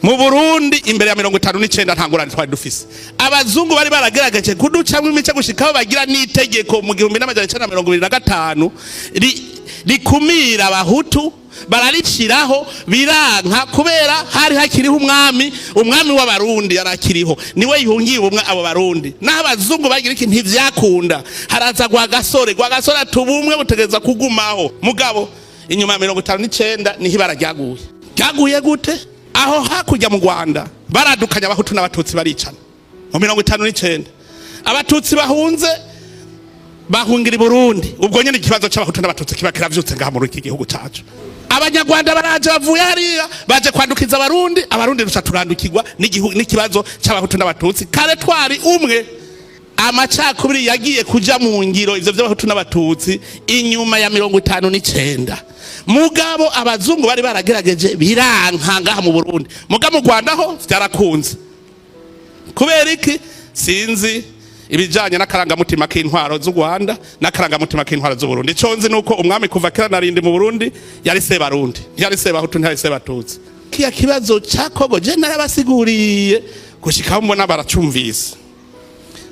mu Burundi imbere ya 59 ntangurane twari dufise abazungu bari baragerageje kuducamwe imice gushikaho bagira n'itegeko mu 1925 rikumira abahutu barariciraho biranka kubera hari hakiriho umwami w'abarundi yarakiriho niwe yihungiye ubumwe abo barundi n'abazungu bagira iki ntivyakunda haraza gwa gasore atubumwe butegeza kugumaho mugabo inyuma ya 59 niho barajyaguye gute aho hakurya mu Rwanda baradukanya abahutu n'abatutsi baricana mu 59 abatutsi bahunze bahungira i Burundi ubwo nyene ikibazo c'abahutu n'abatutsi kiba kiravyutse ngaha muri iki gihugu cacu abanyarwanda baraje bavuye hariya baje kwandukiza abarundi rusha turandukirwa n'ikibazo c'abahutu n'abatutsi kare twari umwe amacakubiri yagiye kuja mu ngiro ivyo vy'abahutu n'abatutsi inyuma ya 59 mugabo abazungu bari baragerageje biranka ngaha mu Burundi mugabo mu Rwanda ho vyarakunze kubera iki sinzi ibijanye n'akarangamutima k'intwaro z'u Rwanda n'akarangamutima k'intwaro z'u Burundi conzi nuko umwami kuva kera narindi mu Burundi yari Sebarundi yari Sebahutu ntiyari Sebatutsi kiya kibazo cakogo je narabasiguriye gushikaho mbona baracumvise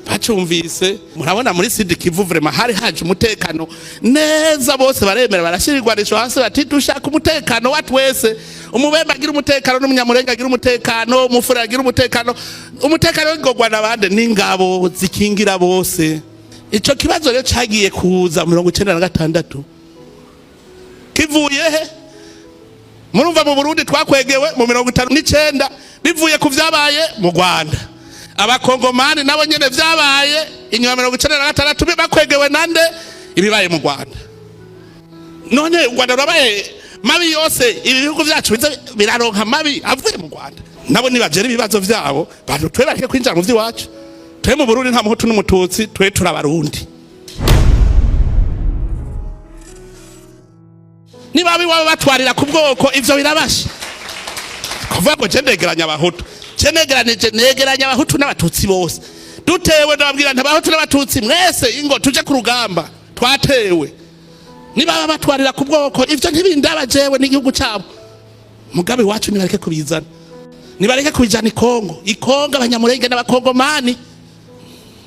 bacumvise murabona muri Sud Kivu vraiment hari haje umutekano neza bose baremera barashirirwanisho hasi bati dushaka umutekano watwese umubembe agira umutekano n'umunyamurenge agira umutekano umufura agira umutekano w'ingogwa nabande n'ingabo zikingira bose ico kibazo rero cagiye kuza 1996 kivuye he murumva mu Burundi twakwegewe mu 59 bivuye ku vyabaye mu Rwanda abakongomani nabo nyene vyabaye inyuma 1996 bakwegewe nande ibibaye mu Rwanda none u Rwanda rwabaye mabi yose ibihugu vyacu biraronka mabi avuye mu Rwanda nabo nibajere ibibazo vyabo bantu twe bareke kwinjira mu vyiwacu twe mu Burundi nta muhutu n'umututsi twe turabarundi niba biwabo batwarira ku bwoko ivyo birabasha kuvuga ngo cendegeranya abahutu negeranya abahutu n'abatutsi bose dutewe ndababwira ntabahutu n'abatutsi mwese ingo tuje ku rugamba twatewe niba batwarira ku bwoko ivyo ntibindaba jewe n'igihugu cyabo mugabe wacu nibareke kubizana nibareke kubijana ikongo abanyamurenge n'abakongomani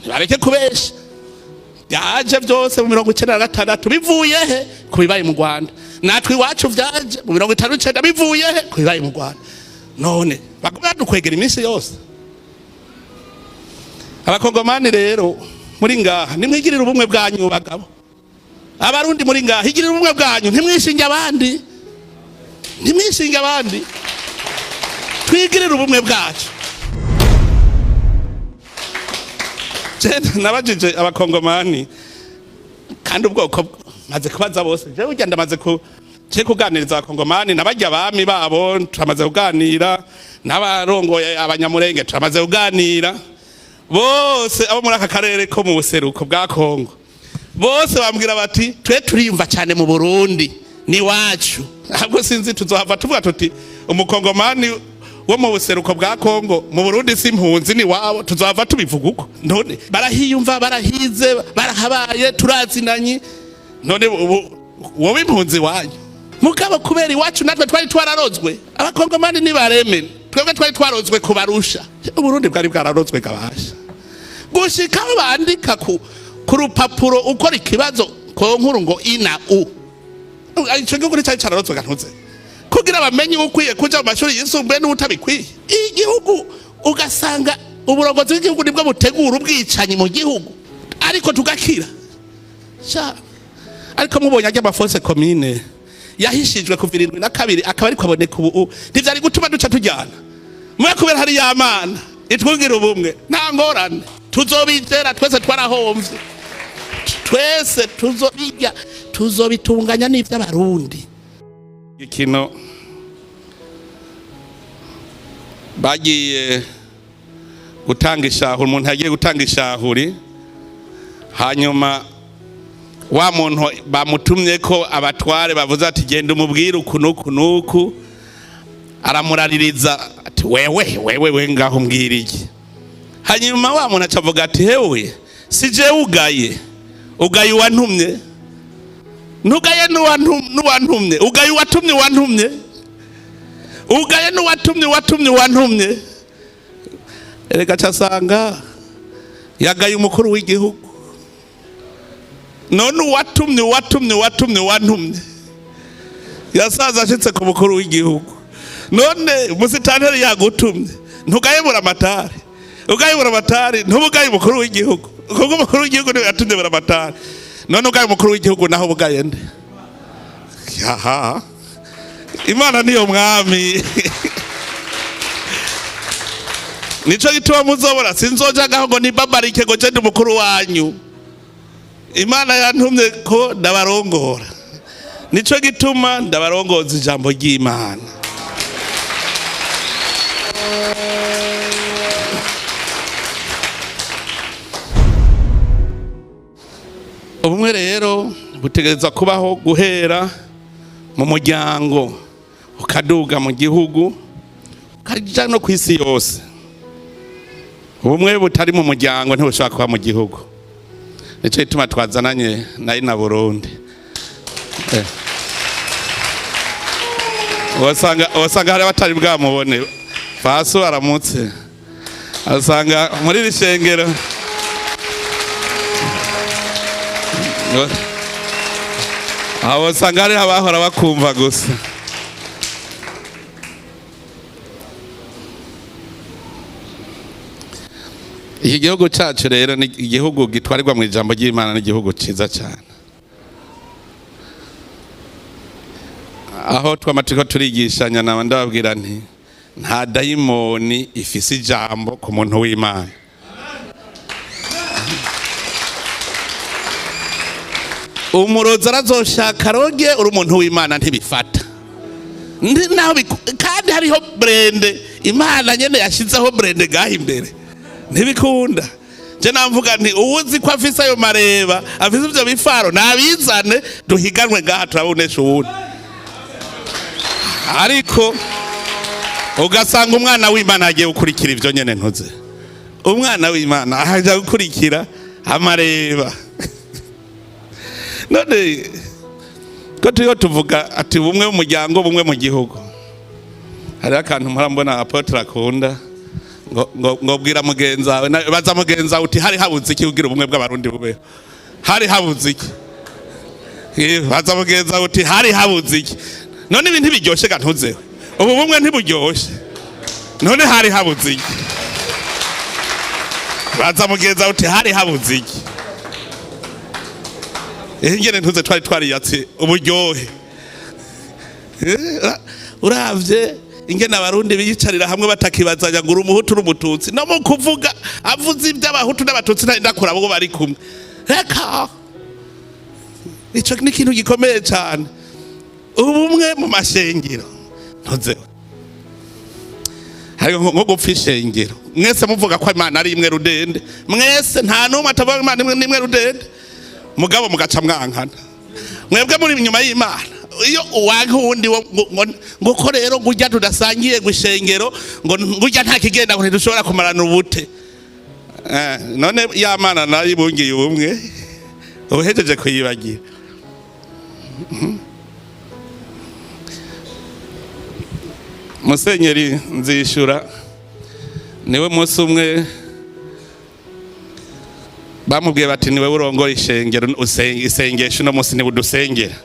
nibareke kubesha byaje byose mu 1996 bivuye he kubibaye mu Rwanda natwe iwacu vyaje mu 59 bivuye he kubibaye mu Rwanda none badukwegera iminsi yose abakongomani rero muri ngaha nimwigirira ubumwe bwanyu bagabo abarundi muri ngaha higirira ubumwe bwanyu ntimwishinge abandi twigirira ubumwe bwacu nabajije abakongomani kandi ubwoko maze kubaza bose je burya ndamaze kuganiriza abakongomani nabajya abami babo turamaze kuganira n'abarongoye abanyamurenge turamaze kuganira bose abo muri aka karere ko mu buseruko bwa Kongo bose bambwira bati twe turiyumva cyane mu Burundi ni wacu ahubwo sinzi tuzohava tuvuga tuti umukongomani wo mu buseruko bwa Kongo mu Burundi simpunzi ni wabo tuzohava tubivuga uko none barahiyumva barahize barahabaye turazinanye none wowe impunzi wanyu mugabo kubera iwacu natwe twari twararozwe abakongomani nibaremere twebwe twari twarozwe kubarusha Uburundi bwari bwararozwe kabasha gushika bandika ku rupapuro ukora ikibazo ko nkuru ngo ina u ico gihugu cyari cararozwe gantuze kugira bamenye ukwiye kuja mu mashuri yisumbuye n'ubutabikwiye igihugu ugasanga uburongozi bw'igihugu nibwo butegura ubwicanyi mu gihugu ariko tugakira ariko mubonye ajya amaforce commune yahishijwe ku 72 akaba ariko aboneka ubu ntivyari gutuma duca tujyana mwe kubera hari yamana itwungira ubumwe nta ngorane tuzobitera twese twarahomvye twese tuzobitunganya n'ivy'abarundi ikino bagiye gutanga ishahuri umuntu yagiye gutanga ishahuri hanyuma wa muntu bamutumye ko abatware bavuze ati genda umubwire ukunuku aramuraririza ati wewe ngaho mbwiriye hanyuma wa muntu acavuga ati hewe sije ugaye wantumye ntugaye n'uwantumye ugaye watumye wantumye ugaye n'uwatumye wantumye erega casanga yagaye umukuru w'igihugu none uwatumye wantumye yasaza ashitse ku mukuru w'igihugu none umusitanteri yagutumye ntugayibura amatari ugayibura amatari ntubugaye umukuru w'igihugu kuko umukuru w'igihugu niwe yatumye bura amatari none ugaye umukuru w'igihugu naho ubugaye nde yaha Imana niyo mwami nico gituma muzobora sinzojagaho ngo nibabarike ngo je ndi mukuru wanyu Imana yantumye ko ndabarongora nico gituma ndabarongoza ijambo ry'Imana ubumwe rero butegereza kubaho guhera mu muryango ukaduga mu gihugu ukaja no kw'isi yose ubumwe butari mu muryango ntibushobora kuba mu gihugu nico gituma twazananye na Ry'abarundi wasanga hari abatari bwamubone Faso aramutse asanga muri rishengero aho usanga hari abahora bakumva gusa iki gihugu cyacu rero ni igihugu gitwarirwa mu ijambo ry'Imana n'igihugu cyiza cyane aho twamatsiko turigishanya na ndababwira nti nta dayimoni ifise ijambo ku muntu w'Imana umurozi arazoshaka roge uri umuntu w'Imana ntibifata naho kandi hariho brende Imana nyene yashizeho brende gaha imbere ntibikunda je namvuga nti uwuzi ko afise ayo mareba afise ivyo bifaro nabizane duhiganwe ngaha turabonesha uwundi ariko ugasanga umwana w'Imana agiye gukurikira ivyo nyene ntuze umwana w'Imana ahaja gukurikira amareba none ko turiho tuvuga ati bumwe mu muryango bumwe mu gihugu hari akantu mpora mbona apotre akunda ngo bwira mugenzi wawe baza mugenzi wawe uti hari habuze iki kugira ubumwe bw'abarundi bubeho hari habuze iki baza mugenzi wawe uti hari habuze iki none ibintu biryoshe gantuzeho ubu bumwe ntiburyoshe none hari habuze iki baza mugenzi wawe uti hari habuze iki ingene ntuze twariyatse uburyohe uravye ingene abarundi biyicarira hamwe batakibazanya ngo umuhutu n'umututsi no mu kuvuga avuze iby'abahutu n'abatutsi ndakura abo bari kumwe reka ico ni ikintu gikomeye cyane ubumwe mu mashengero ntuze hari nko gupfa ishengero mwese muvuga ko Imana ari imwe rudende mwese nta numwe atavuga Imana imwe rudende mugabo mugaca mwankana mwebwe muri inyuma y'Imana iyo uwanka uwundi ngo ko rero ngujya tudasangiye gushengero ngo ngujya nta kigenda ngo ntidushobora kumarana ubute none ya Mana naribungiye ubumwe uhejeje kuyibagira Musenyeri Nzishura niwe munsi umwe bamubwiye bati niwe urongora ishengero isengesho no munsi niwe udusengera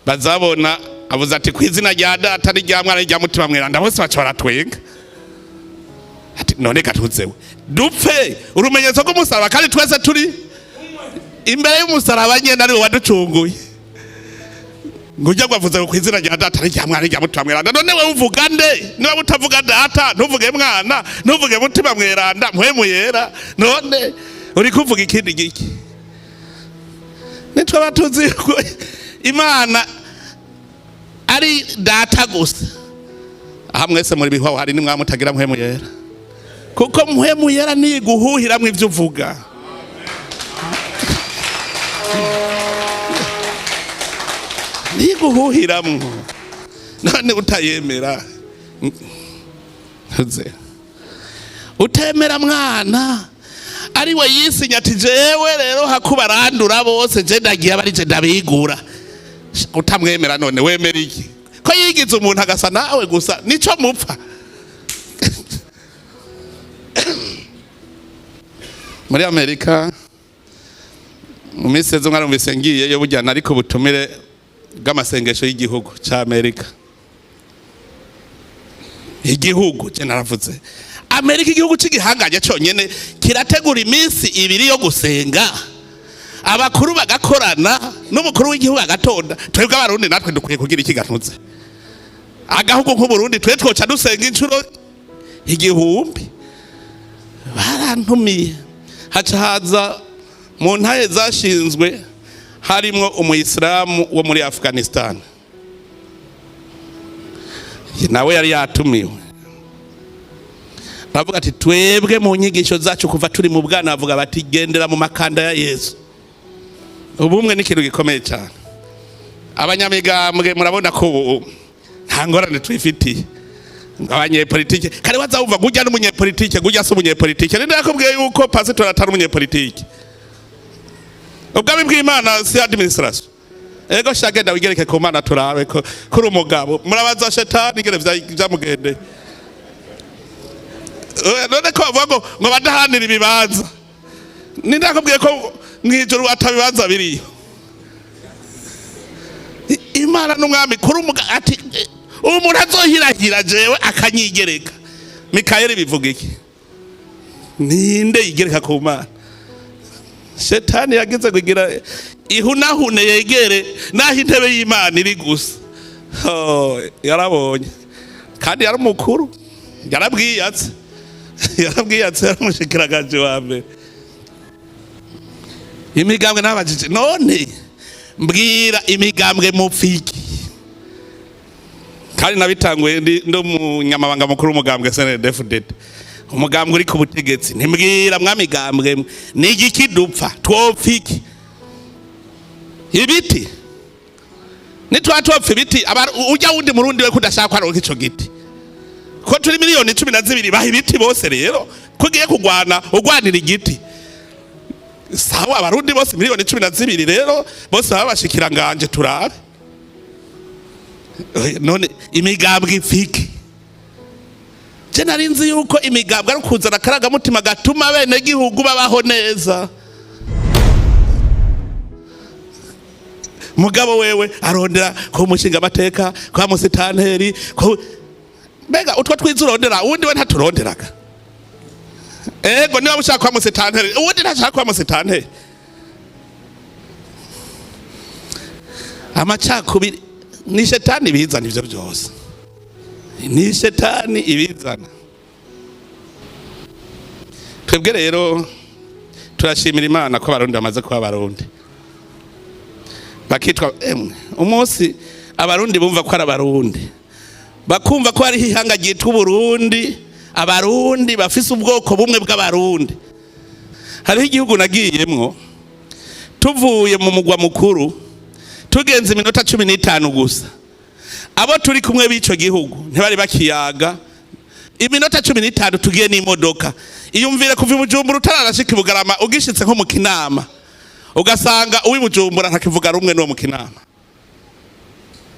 bazabona avuze ati kwizina rya data n'irya mwana n'irya mutima mweranda bose baca baratwenga ati none katuzewe dupfe urumenyetso rw'umusaraba kandi twese turi imbere y'umusaraba nyene ari waducunguye ngujya gwavuze ku izina rya data n'irya mwana n'irya mutima mweranda none we uvuga nde niba utavuga data ntuvuge mwana ntuvuge mutima mweranda mpwemu yera none uri kuvuga ikindi giki nitwe batuzi ko Imana ari data gusa aha mwese muri bihwa hari ni mwamutagira mpwemu yera kuko mpwemu yera ni guhuhiramwe ivyo uvuga ni guhuhiramwe none utayemera utemera mwana ari we yisinya ati jewe rero hakubarandura bose je ndagiye abari je ndabigura utamwemera none wemera iki ko yigize umuntu agasa nawe gusa nico mupfa. Muri Amerika mu minsi ejo mwarumvise ngiye yo bujyana ariko butumire bw'amasengesho y'igihugu ca Amerika. Igihugu je naravuze Amerika igihugu cy'igihangaje cyonyene kirategura iminsi ibiri yo gusenga, abakuru bagakorana n'umukuru w'igihugu agatonda. Twebwe abarundi natwe dukwiye kugira ikigantuze agahugu nk'Uburundi twe twoca dusenga inshuro igihumbi. Barantumiye haca haza mu ntahe zashinzwe harimwo umuyisilamu wo muri Afghanistan, nawe yari yatumiwe. Bavuga ati twebwe mu nyigisho zacu kuva turi mu bwana bavuga bati gendera mu makanda ya Yesu. Ubumwe ni ikintu gikomeye cyane. Abanyamigambwe murabona ko nta ngorane twifitiye. Abanyepolitike kare wazawumva gujya n'umunyepolitike gujya se umunyepolitike. Ninde yakubwiye yuko pastor atari umunyepolitike? Ubwami bw'Imana si administration. Ego shagenda wigereke ku Mana turabe ko kuri umugabo murabaza shetani ngere vyamugende. None ko bavuga ngo badahanira ibibanza. Ninde yakubwiye ko mwijuru atabibanza biriyo? Imana n'umwami kuri umugabo ati umuntu azohirahira jewe akanyigereka. Mikayeli bivuga iki? Ninde yigereka ku Mana? Shetani yagize kugira ihunahune yegere naho intebe y'Imana iri gusa. Yarabonye kandi yari mukuru, yarabwiyatse yaramushikiragaje wa mbere. Imigambwe n'abajije none mbwira imigambwe mupfiki. Kandi nabitanguye ndo munyamabanga mukuru umugambwe SNDFDD, umugambwe uri ku butegetsi. Ntimbwira mwamigambwe ni igiki dupfa twopfiki ibiti nitwatopfa ibiti. Ujya wundi murundi we kudashaka aronka ico giti ko turi miliyoni 12 baha ibiti bose. Rero kugiye kugwana ugwanira igiti sawa. Abarundi bose miliyoni 12 rero bose babashikira nganje turabe. None imigambwe ifiki je narinzi yuko imigambwe ari kuzana karaga mutima gatuma bene gihugu babaho neza. Mugabo wewe arondera ko mushinga amateka kwa musitanteri ko mbega utwo twizurondera uwundi we ntaturonderaga. Ego niba mushaka kwa musitanteri uwundi ntashaka kwa musitanteri. Amacakubiri ni shetani bizana ivyo byose, ni shetani ibizana. Twebwe rero turashimira Imana ko abarundi bamaze kuba abarundi bakitwa umunsi abarundi bumva ko ari abarundi, bakumva ko ari ihanga ryitwa Uburundi. Abarundi bafise ubwoko bumwe bw'abarundi. Hariho igihugu nagiyemwo tuvuye mu mugwa mukuru tugenze iminota 15 gusa. Abo turi kumwe b'ico gihugu ntibari bakiyaga. Iminota 15 tugiye n'imodoka. Iyumvire kuva Bujumbura utararashika Bugarama ugishitse nko mu Kinama ugasanga uwi Bujumbura ntakivuga rumwe no mu Kinama.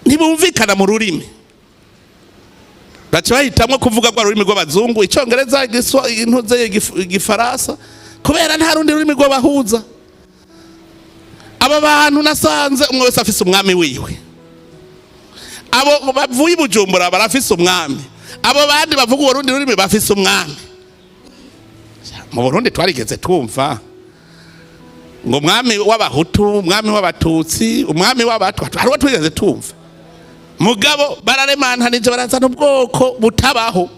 Ntibumvikana mu rurimi. Baca bahitamwo kuvuga kwa rurimi rw'abazungu, Icongereza, Intuze, Igifaransa kubera nta rundi rurimi rw'abahuza. Aba bantu nasanze umwe wese afise umwami wiwe. Abo bavuye Bujumbura barafise umwami. Abo bandi bavuga urundi rurimi bafise umwami. Mu Burundi twarigeze twumva ngo umwami w'abahutu, umwami w'abatutsi, umwami w'abatwa, hariho twigeze twumva. Mugabo bararemantanije barazana ubwoko butabaho.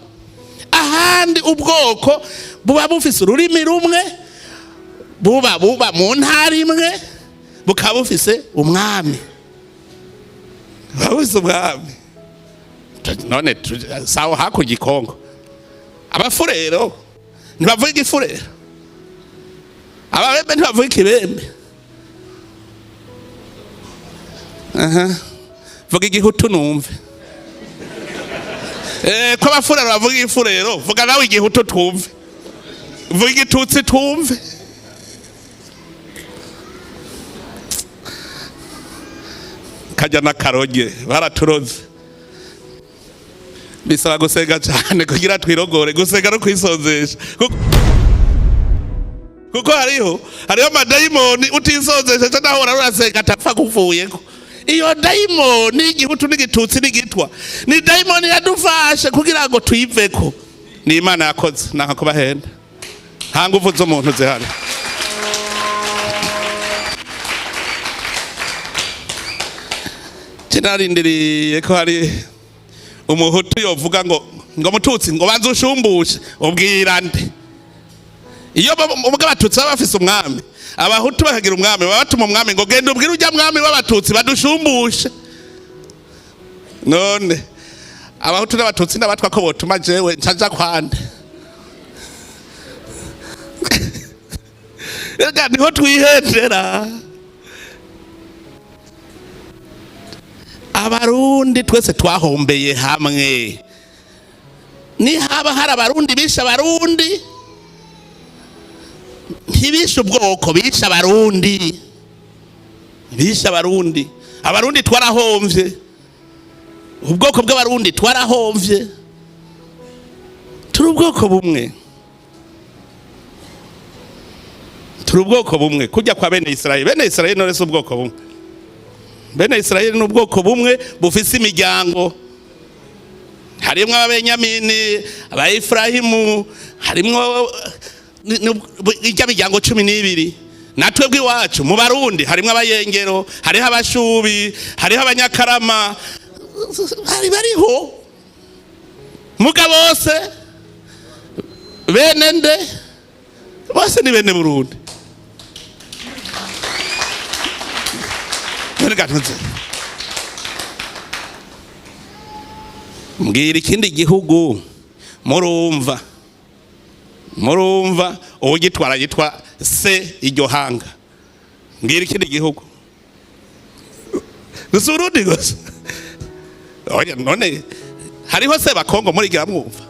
Ahandi ubwoko buba bufise ururimi rumwe, buba mu ntara imwe, bukaba bufise umwami. Bafise umwami. None sawa hakurya ikongo abafurero ntibavuga igifurero, ababembe ntibavuga ikibembe. Vuga igihutu numve. Ko abafurero bavuga igifurero vuga nawe igihutu twumve. Vuga igitutsi twumve. Kajya na Karoge baraturoze bisaba gusenga cyane kugira twirogore, gusenga no kwisozesha kuko hariho amadayimoni utisozesha cyangwa urasenga atapfa kuvuyeko. Iyo dayimoni igihutu n'igitutsi n'igitwa ni dayimoni yadufashe kugira ngo tuyiveko. Ni Imana yakoze naka kubahenda nta nguvu z'umuntu zihari. Kinarindiriye ko hari umuhutu yovuga ngo mututsi ngo banze ushumbushe ubwirande. Iyo ubwo abatutsi baba bafise umwami, abahutu bakagira umwami, babatuma umwami ngo genda ubwira ujya mwami w'abatutsi badushumbushe. None abahutu n'abatutsi n'abatwa ko botuma jewe ncaja kwande. Ega niho twihendera. Abarundi twese twahombeye hamwe. Ni haba hari abarundi bisha abarundi, ntibisha ubwoko, bisha abarundi, bisha abarundi. Abarundi twarahomvye, ubwoko bw'abarundi twarahomvye. Turi ubwoko bumwe, turi ubwoko bumwe kujya kwa bene Israeli. Bene Israeli none se ubwoko bumwe. Bene Israeli n'ubwoko bumwe bufise imiryango. Harimwo ababenyamini, abaefrahimu, harimwo ijya miryango 12. Natwe bw'iwacu mu Barundi harimwo abayengero, hariho abashubi, hariho abanyakarama, bariho muga bose bene nde, bose ni bene Burundi. Mbwira ikindi gihugu murumva ugitwara yitwa se iryo hanga. Mbwira ikindi gihugu gusa Burundi gusa. Oya none hariho se bakongo muri gira mwumva,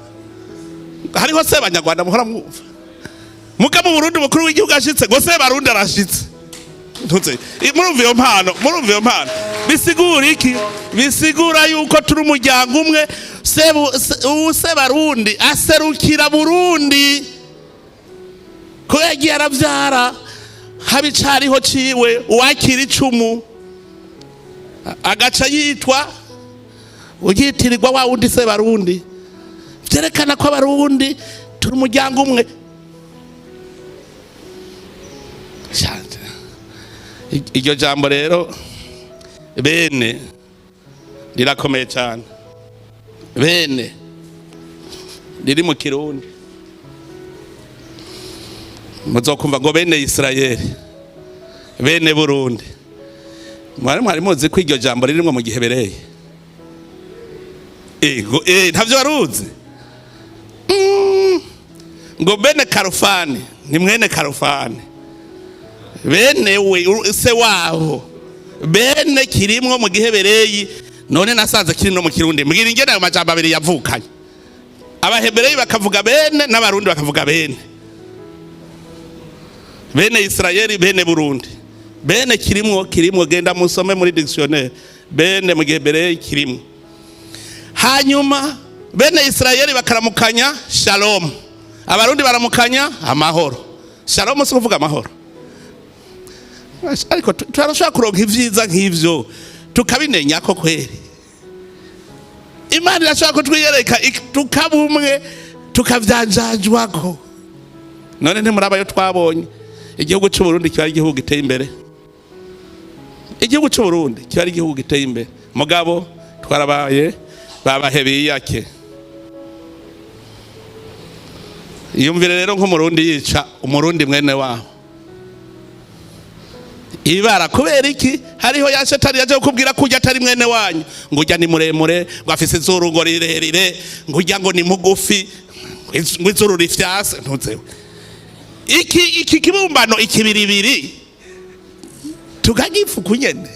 hariho se banyarwanda muhora mwumva. Muga mu Burundi mukuru w'igihugu ashitse ngo se Barundi arashitse. Murumva iyo mpano bisigura iki? Bisigura yuko turi umuryango umwe. Se Barundi aserukira Burundi ko yagiye aravyara habicariho ciwe uwakira icumu agaca yitwa ugitirirwa wa wundi se Barundi. Vyerekana ko Abarundi turi umuryango umwe. Iryo jambo rero bene rirakomeye cyane. Bene riri mu Kirundi muzokumva ngo bene Israeli, bene Burundi. Mwari muzi ko iryo jambo ririmwe mu gihe bereye. Ntavyo waruzi ngo bene Karufani ni mwene Karufani, bene we se wabo, bene kirimwo mu gihe bereyi. None nasanze kiri no mu Kirundi. Mbwira ingene ayo majambo abiri yavukanye. Abahebereyi bakavuga bene n'abarundi bakavuga bene. Bene Israeli, bene Burundi. Bene kirimwo genda musome muri dictionnaire. Bene mu gihe bereyi kirimwo. Hanyuma bene Israeli bakaramukanya shalom, abarundi baramukanya amahoro. Shalom si kuvuga amahoro. Ariko turashaka kuronka ivyiza nk'ivyo tukabinenya ko kweri. Imana irashaka kutwiyereka tukabumwe tukavyanjajwako. None ntimuraba yo twabonye igihugu cy'u Burundi kiba igihugu giteye imbere. Igihugu cy'u Burundi kiba igihugu giteye imbere. Mugabo twarabaye babahebiyake. Iyumvire rero nk'umurundi yica umurundi mwene waho. Ibara kubera iki? Hariho ya shetani yaje kukubwira kujya atari mwene wanyu, ngo ujya ni muremure, ngo afise izuru ngo rirerire, ngo ujya ngo ni mugufi, ngo izuru rifyase. Ntuzewe iki kibumbano ikibiribiri tukagifu kunyene.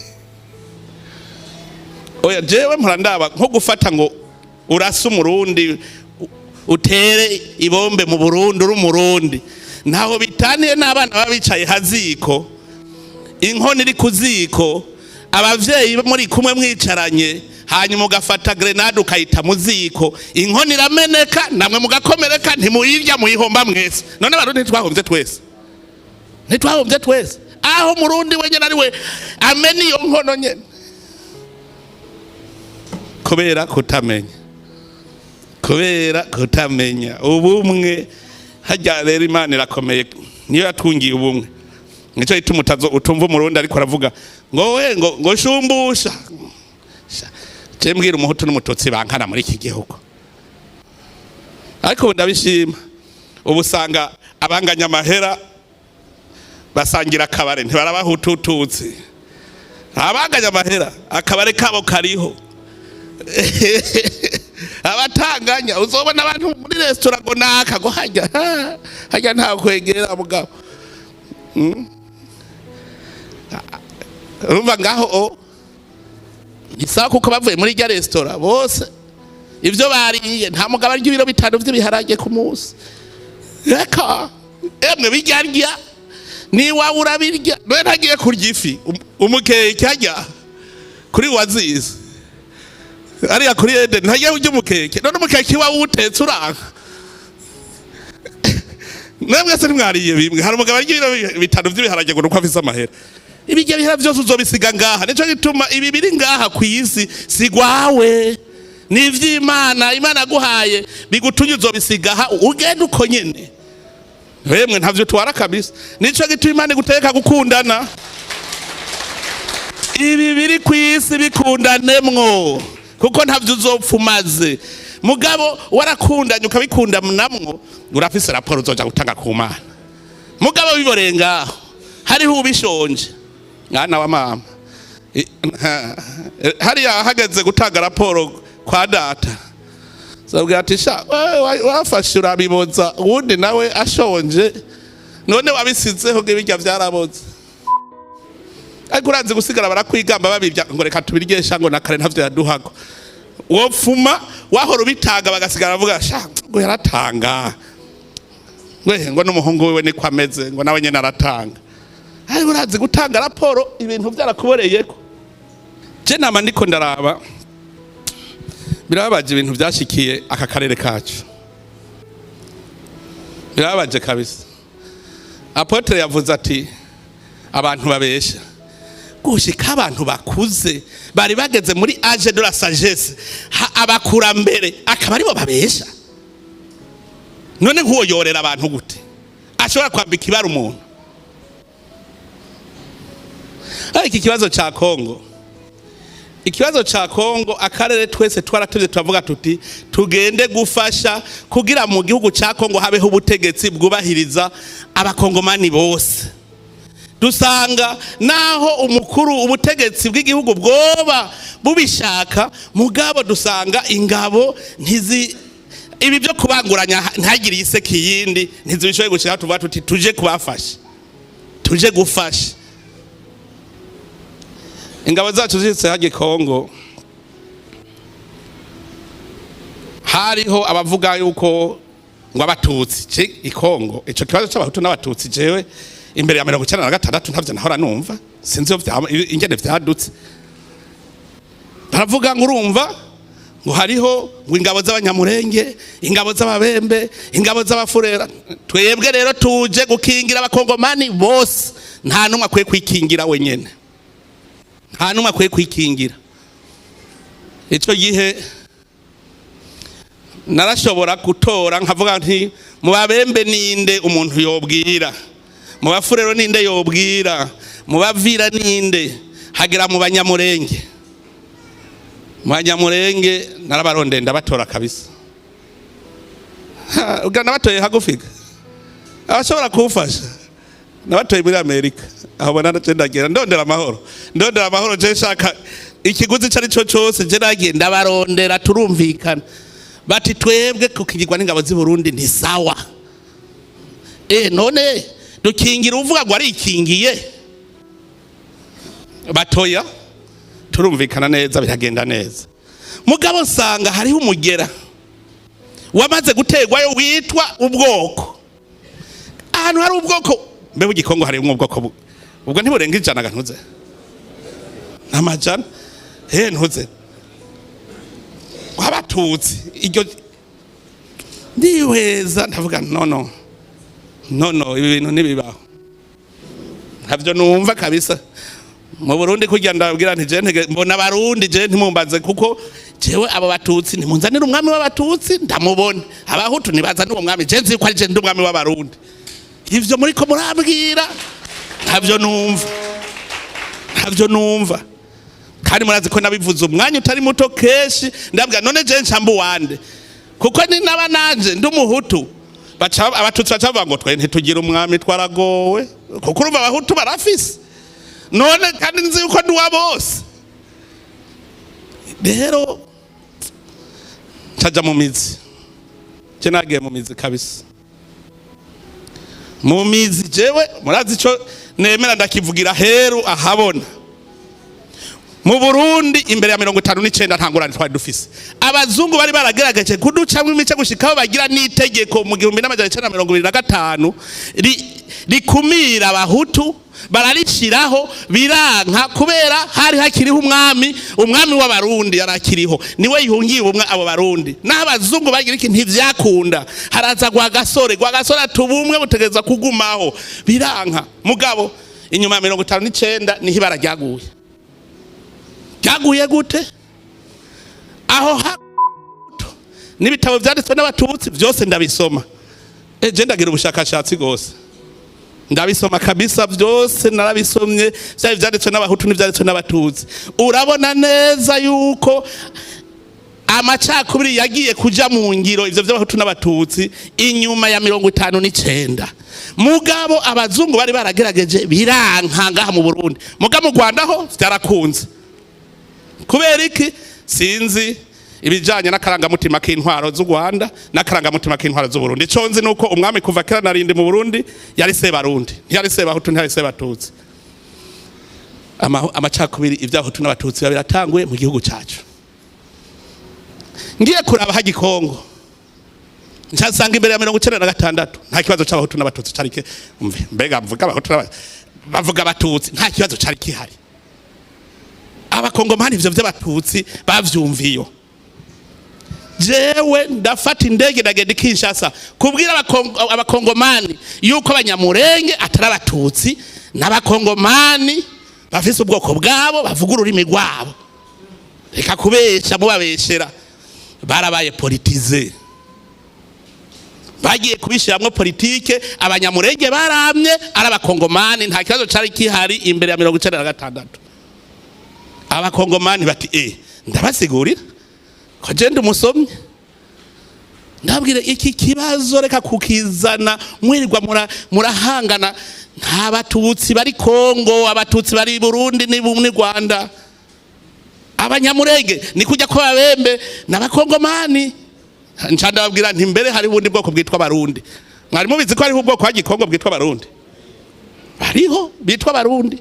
Oya jewe mpurandaba nko gufata ngo urasa umurundi utere ibombe mu Burundi uri umurundi, ntaho bitaniye n'abana babicaye haziko, inkono iri kuziko, abavyeyi muri kumwe mwicaranye, hanyuma ugafata grenade ukayita mu ziko inkono irameneka namwe mugakomereka ntimuyirya muyihomba mwese none abarundi ntitwahombye twese aho murundi wenyene ari we amena iyo nkono nyene kubera kutamenya ubumwe hajya rero Imana irakomeye niyo yatungiye ubumwe nico ituma utumva umurundi ariko aravuga ngo shumbusha je mbwira umuhutu n'umututsi bankana muri iki gihugu ariko ndabishima ubu usanga abanganya amahera basangira akabare ntibarabahutututsi abanganya amahera akabare kabo kariho abatanganya uzobona abantu muri restaurant ngo naka go hajya nta kwegera mugabo urumva ngaho isaha kuko bavuye muri rya restaurant bose ivyo bariye nta mugabo arya ibiro 5 vy'ibiharage ku munsi reka emwe biryarya ni wawe urabirya none ntagiye kurya ifi umukeke ajya kuri wazize ariya kuri Eden ntagiye urya umukeke none umukeke wawe utetse uranka namwe se mwariye bimwe hari umugabo arya ibiro 5 vy'ibiharage ngo nuko afise amahera ibijya bihera byose uzobisiga ngaha nico gituma ibi biri ngaha ku isi sigwawe nivy'Imana Imana guhaye bigutunye uzobisigaha ugenda uko nyene wemwe ntavyo twara kabisa nico gituma Imana iguteka gukundana ibi biri ku isi bikundanemwo kuko ntavyo uzopfumaze mugabo warakundanye ukabikunda namwo urafise raporo uzoja gutanga ku Mana mugabo biborenga hariho ubishonje mwana wa mama hariya hageze gutanga raporo kwa data zabwira ati sha wafashe urabiboza ubundi nawe ashonje none wabisizeho ngibirya vyaraboze ariko urazi gusigara barakwigamba babirya ngo reka tubiryesha ngo nakare ntavyo yaduhago wopfuma wahora ubitanga bagasigara bavuga sha ngo yaratanga ngo n'umuhungu wewe ni kwameze ngo nawe nyene aratanga ari urazi gutanga raporo ibintu byarakuboreyeko je nama ndiko ndaraba birabaje ibintu byashikiye aka karere kacu birabaje kabisa apotre yavuze ati abantu babesha gushika abantu bakuze bari bageze muri age de la sagesse abakura mbere akaba aribo babesha none nkuwo yorera abantu gute ashobora kwambika ibara umuntu iki kibazo cha Kongo akarere twese twaratuje turavuga tuti tugende gufasha kugira mu gihugu cha Kongo habeho ubutegetsi bwubahiriza abakongomani bose dusanga naho umukuru ubutegetsi bw'igihugu bwoba bubishaka mugabo dusanga ingabo ibi byo kubanguranya ntagiri iseki yindi ntizibishoye gushika tuvuga tuti tuje kubafasha tuje gufasha ingabo zacu zitse haje Kongo hariho abavuga yuko ngo abatutsi ikongo ico kibazo c'abahutu n'abatutsi jewe imbere ya 1996 ntavyo nahora numva sinzi ingene vyadutse baravuga ngo urumva ngo hariho ngo ingabo z'abanyamurenge ingabo z'ababembe ingabo z'abafurera twebwe rero tuje gukingira abakongomani bose nta numwe akwiye kwikingira wenyene nta numwe akwiye kwikingira ico gihe narashobora gutora nkavuga nti mu babembe ninde umuntu yobwira mu bafurero ninde yobwira mu bavira ninde hagera mu banyamurenge narabaronde ndabatora kabisa ugana batoye hagufiga abashobora kufasha nabatoye muri Amerika aho bana ndagenda ndondera amahoro je shaka ikiguzi cari cyo cyose je nagenda barondera turumvikana bati twebwe kukigirwa n'ingabo z'i Burundi ni sawa none dukingira uvuga ngo ari ikingiye batoya turumvikana neza biragenda neza mugabo nsanga hariho umugera wamaze gutegwayo witwa ubwoko ahantu hari ubwoko mbe mu Gikongo hari ubwoko ubwo ntiburenga 100 gantuze amajana ntuze batutsi iryo ndiweza ndavuga no ibi bintu nibibaho ntavyo numva kabisa mu Burundi kugira ndabwira nti je mbona abarundi je ntimumbaze kuko jewe abo batutsi nimunzanira umwami w'abatutsi ndamubona abahutu nibazanira uwo mwami je nzi ko ari je ndi umwami w'abarundi ivyo muriko murambwira ntavyo numva kandi murazi ko nabivuze umwanya utari muto keshi ndabwira none je ncambu wande kuko ni naba nanje ndi umuhutu abatutsi bacavuga ngo twe ntitugira umwami twaragowe kuko urumva abahutu barafise none kandi nzi yuko ndi wa bose rero caja mu mizi je nagiye mu mizi kabisa mu mizi jewe murazi ico nemera ndakivugira heru ahabona mu Burundi imbere ya 59 ntangurane twari dufise abazungu bari baragerageje kuducamwe imice gushikaho bagira n'itegeko mu 1925 rikumira abahutu bararishiraho biranka kubera hari hakiriho umwami w'abarundi yarakiriho niwe yihungiye ubumwe abo barundi n'abazungu bagira iki ntivyakunda haraza gwa gasore atubumwe butegeza kugumaho biranka mugabo inyuma ya 59 niho ibara ryaguye gute aho n'ibitabo vyanditswe n'abatutsi byose ndabisoma je ndagira ubushakashatsi gose ndabisoma kabisa byose narabisomye vyanditswe n'abahutu n'ivyanditswe n'abatutsi urabona neza yuko amacakubiri yagiye kuja mu ngiro ivyo vy'abahutu n'abatutsi inyuma ya 59 mugabo abazungu bari baragerageje biranka ngaha mu Burundi mugabo mu Rwanda ho vyarakunze kubera iki sinzi ibijanye n'akarangamutima k'intwaro z'u Rwanda n'akarangamutima k'intwaro z'u Burundi ico nzi nuko umwami kuva kera narindi mu Burundi yari sebarundi ntiyari sebahutu ntiyari sebatutsi amacakubiri ivy'abahutu n'abatutsi biratanguye mu gihugu cacu ngiye kuraba ha Gikongo nsanga imbere ya 1996 nta kibazo c'abahutu n'abatutsi carike umve mbega mvuga abahutu bavuga abatutsi nta kibazo cari kihari abakongomani ivyo vy'abatutsi bavyumviyo jewe ndafata indege ndagenda Kinshasa kubwira abakongomani yuko abanyamurenge atari abatutsi n'abakongomani bafise ubwoko bwabo bavuga ururimi rwabo reka kubesha mubabeshera barabaye politize bagiye kubishiramwo politike abanyamurenge baramye ari abakongomani nta kibazo cari kihari imbere ya 1996 abakongomani bati ndabasigurira ko je ndi umusomyi ndabwire iki kibazo reka kukizana mwirirwa murahangana nta batutsi bari Kongo abatutsi bari Burundi ni Rwanda abanyamurenge ni kujya ko babembe n'abakongomani ncanda babwira nti mbere hari ubundi bwoko bwitwa abarundi mwari mubizi ko hariho ubwoko hagiye Kongo bwitwa abarundi bariho bitwa abarundi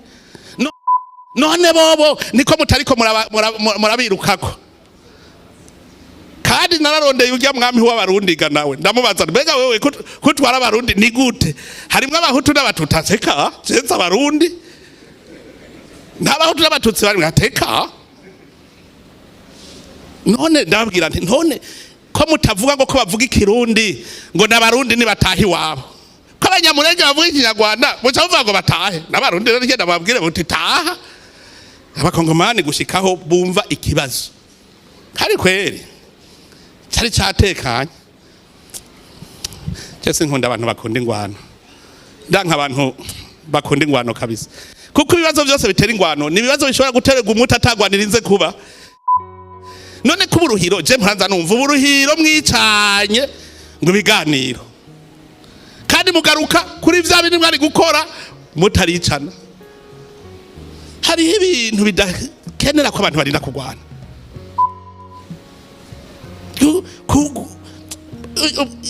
none bobo niko mutariko murabirukako kandi nararondeye ujya mwami w'abarundi ga nawe ndamubaza mbega wewe kutwara abarundi ni gute harimwe abahutu n'abatutsi ateka cenza abarundi n'abahutu n'abatutsi bari ateka none ndabwira nti none ko mutavuga ngo ko bavuga ikirundi ngo n'abarundi ni batahi wabo ko abanyamurenge bavuga ikinyarwanda muca bavuga ngo batahe n'abarundi rero ngenda babwire muti taha abakongomani gushikaho bumva ikibazo kari kweri cyari cyatekanye cyese nkunda abantu bakunda ingwano ndanka abantu bakunda ingwano kabisa kuko ibibazo byose bitera ingwano ni ibibazo bishobora guterega umuti atagwanirinze kuba none kuba uruhiro je mpanza numva uruhiro mwicanye ngo biganiro kandi mugaruka kuri vya bintu mwari gukora mutaricana hari ibintu bidakenera ko abantu barinda kugwana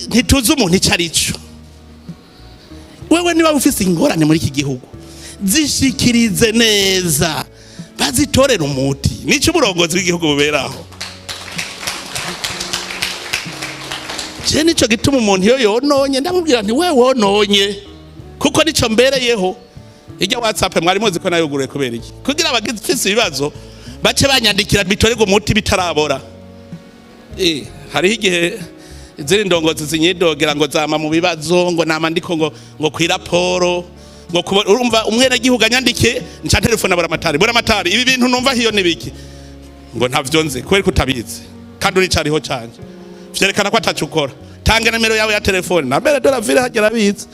ntituzi umuntu icyo ari cyo wewe niba ufise ingorane muri iki gihugu zishikirize neza bazitorera umuti nico uburongozi bw'igihugu buberaho je nico gituma umuntu iyo yononye ndamubwira nti wewe wononye kuko nico mbereyeho ijya WhatsApp mwari muzi ko nayuguruye kubera iki kugira abagifise ibibazo bace banyandikira bitorerwa umuti bitarabora hariho igihe izindi ndongozi zinyidogera ngo zama mu bibazo ngo nama ndiko ngo kwiraporo ngo urumva umwene gihugu anyandike nca telefone buramatari ibi bintu numva hiyo nibiki ngo ntavyo nzi kweri kutabizi kandi uri cariho canje vyerekana ko atacukora tanga nimero yawe ya telefone na mbere doravire hagera bizi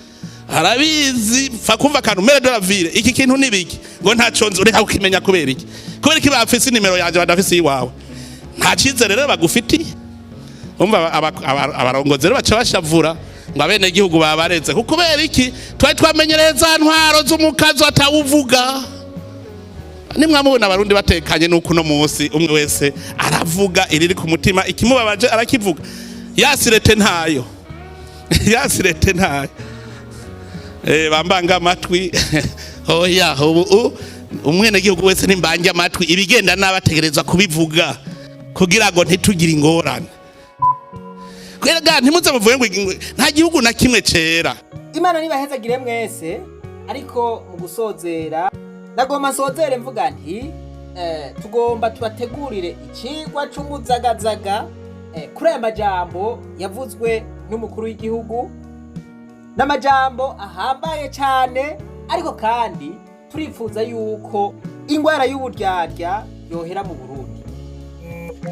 arabizi fa kumva kantu mbere doravire iki kintu nibiki ngo ntaco nzi ureka ukimenya kubera iki bafise nimero yanje badafise iwawe nta cizere rero bagufitiye umva abarongozi rero baca bashavura ngo abene gihugu babareze kubera iki twari twamenyereza ntwaro z'umukazo atawuvuga nimwamubona abarundi batekanye nuko no munsi umwe wese aravuga iriri ku mutima ikimubabaje arakivuga yasirete ntayo bambanga amatwi oya ubu umwene gihugu wese nimbanje amatwi ibigenda nabategereza kubivuga kugira ngo ntitugire ingorane kwega ntimuze muvuye ngo nta gihugu na kimwe cera Imana nibahezagire mwese ariko mu gusozera nagomba nsozere mvuga nti tugomba tubategurire ikigwa c'umuzagazaga kuri aya majambo yavuzwe n'umukuru w'igihugu n'amajambo ahambaye cyane ariko kandi turifuza yuko ingwara y'uburyarya yohera mu Burundi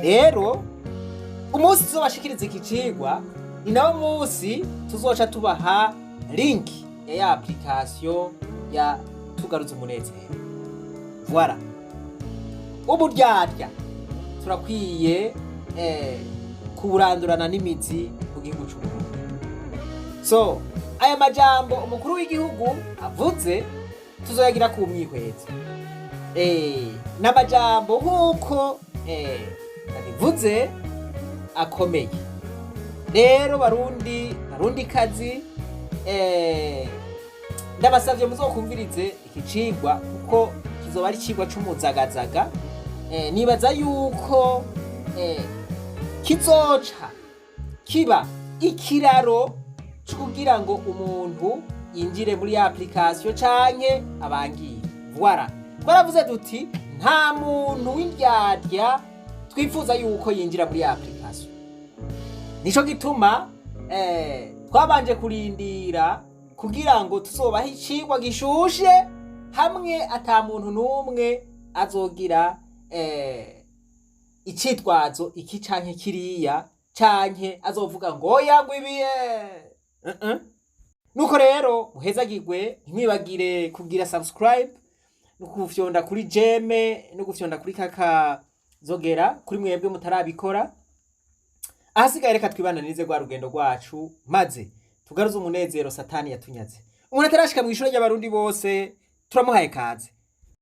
rero umunsi tuzobashikiriza iki cigwa ni nawo munsi tuzoca tubaha link ya application ya tugaruza umunezero voilà uburyarya turakwiye kuburandurana n'imizi mu gihugu cy'u Burundi so aya majambo umukuru w'igihugu avuze tuzoyagira ku myihwezo n'amajambo nk'uko nabivuze akomeye rero barundi kazi ndabasavye muzokumvirize iki cigwa kuko kizoba ari cigwa c'umuzagazaga nibaza yuko kizoca kiba ikiraro kugira ngo umuntu yinjire muri application canke abangire voilà twaravuze duti nta muntu w'indyarya twifuza yuko yinjira muri application nico gituma twabanje kurindira kugira ngo tuzobahe icigwa gishushe hamwe ata muntu numwe azogira icitwazo iki canke kiriya canke azovuga ngo yangwa ibiye nuko rero muhezagirwe ntimwibagire kugira subscribe no kufyonda kuri jeme no gufyonda kuri kakazogera kuri mwebwe mutarabikora ahasigaye reka twibananize rwa rugendo rwacu maze tugaruze umunezero satani yatunyaze umuntu atarashika mu ishuri ry'abarundi bose turamuhaye kaze